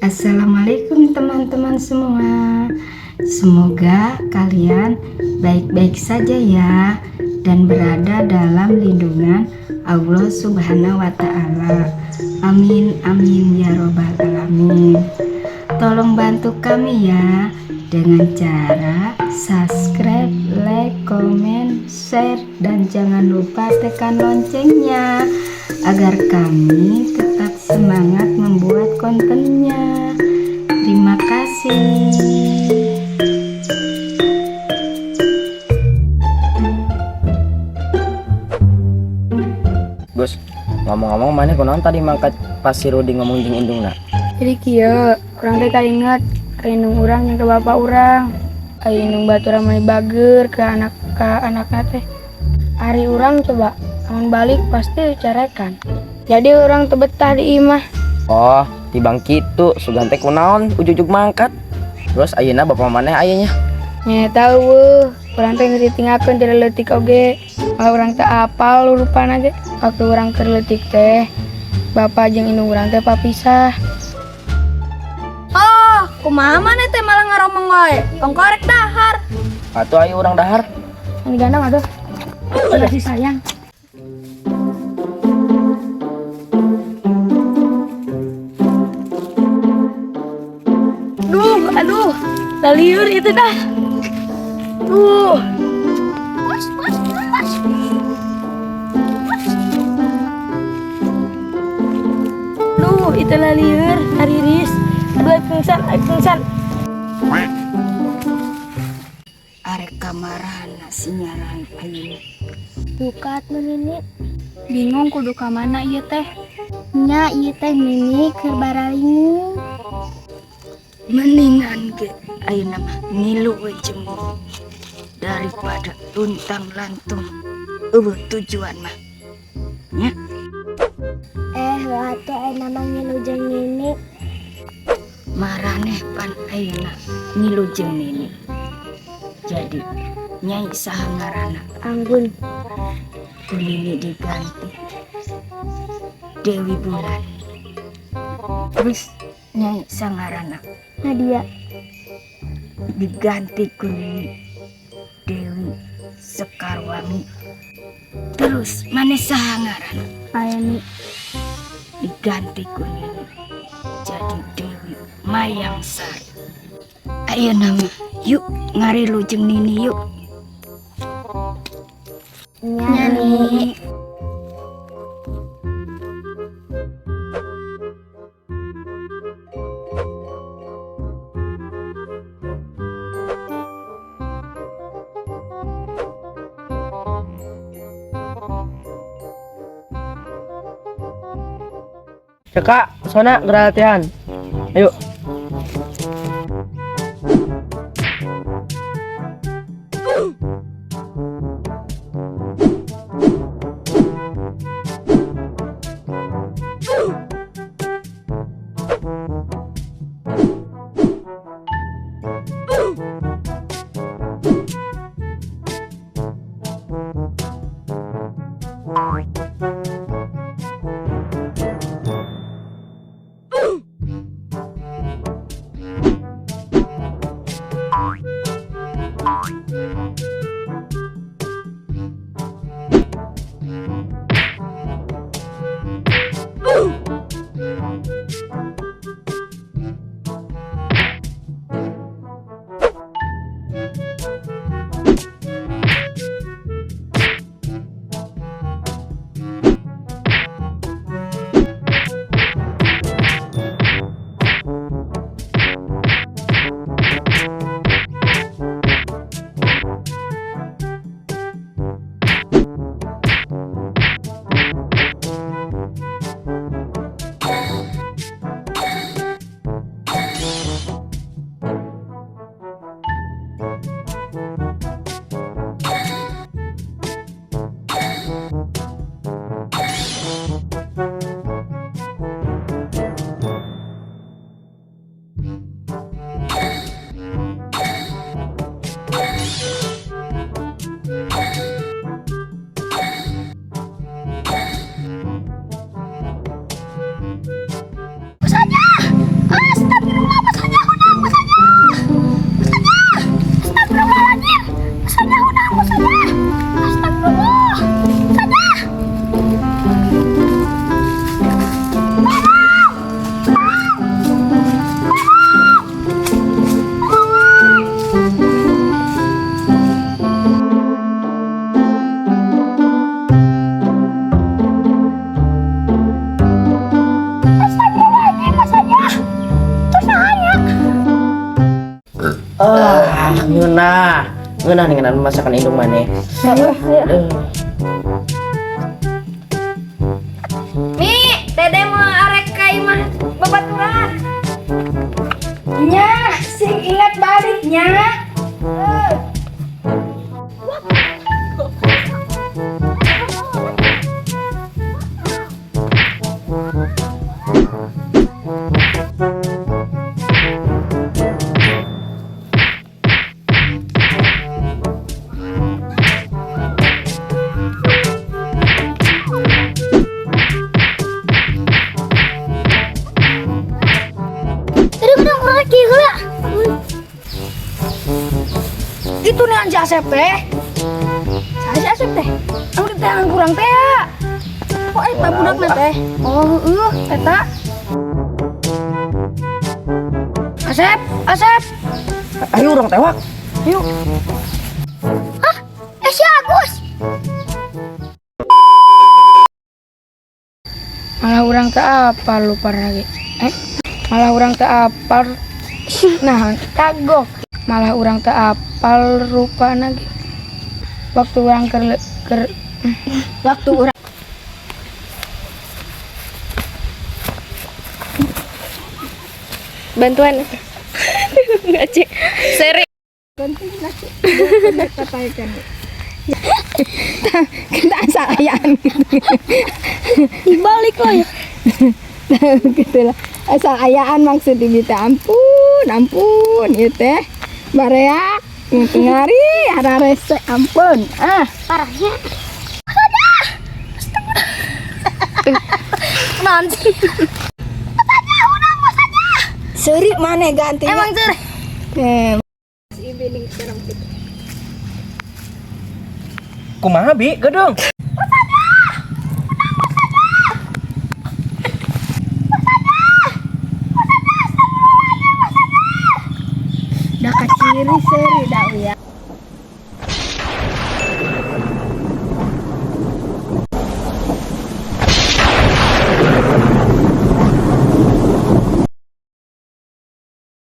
Assalamualaikum teman-teman semua. Semoga kalian baik-baik saja ya dan berada dalam lindungan Allah Subhanahu wa Ta'ala. Amin amin ya robbal alamin. Tolong bantu kami ya dengan cara subscribe, like, komen, share, dan jangan lupa tekan loncengnya agar kami tetap semangat membuat kontennya. Terima kasih. Gus, ngomong-ngomong mana konon tadi mangkat pas si Rudi ngomong jeung indungna. Jadi kieu, urang teh kainget indung urang yang ke bapak urang. Ai indung baturang mani bager ke anakna teh. Ari urang coba amun balik pasti carekan. Jadi urang teu betah di imah. Oh, tibang kitu sugan teh kunaon ujug-ujug mangkat. Terus ayeuna bapak maneh aya nya? Nya tahu weuh, urang teh geus ditinggalkeun jadi leutik oge. Malah urang teh apal rupana ge. Waktu urang keur leutik teh, bapak jeung indung urang teh papisah. Oh, kumaha maneh teh malah ngaromong wae. Tong korek dahar. Atuh aya urang dahar. Yang digandang atuh. Udah si sayang. Aduh, laliur itu dah. Itu laliur, ariris. Aduh, pingsan. Arek kamarana sinyaran ayeuna. Bukat Nini. Bingung kudu ka mana ieu teh. Nya ieu teh Nini keur baralingung. Mendingan ge ayeuna mah ngilu we jeung daripada luntang lantung eueuh tujuan mah nya. Atuh ayeuna mah ngilu jeung Nini. Maraneh pan ayeuna ngilu jeung Nini. Jadi Nyai saha ngaranna? Anggun. Ku Nini diganti Dewi Bulan. Terus Nyai sangarana Nadia. diganti ku Nini Dewi Sekarwangi. Terus maneh saha ngaranna? Ayani. Diganti ku Nini jadi Dewi Mayang Sari. Ayeuna mah yuk ngarilu jeung Nini yuk. Nyani. Cekak, sona geratian. Ayo. ngeunah dengan masakan indung maneh. Mi, dede mau arek kai mah babaturan. Nya, sing ingat baliknya. Itu nih anja Asep teh. Saya si Asep teh. Anu teh anu kurang teh ya. Kok eta budakna teh? Oh, eta. Asep. Ayo urang tewak. Yuk. Si Agus. Malah orang teu apal lupa lagi. Malah orang teu apal. Nah, kagok. Malah orang teu apal rupa lagi. Waktu orang Waktu urang bantuan. Enggak, Cik. Seri. Kita asal ayaan gitu. balik lo ya. Gitu lah. Asal ayaan maksudnya gitu. Ampun ieu teh. Bareak ngari ada rese ampun. Parahnya. Nanti. Seri mana ganti? Emang seri. Kumaha bi? Gedung. Dah kaciri seri dah ya.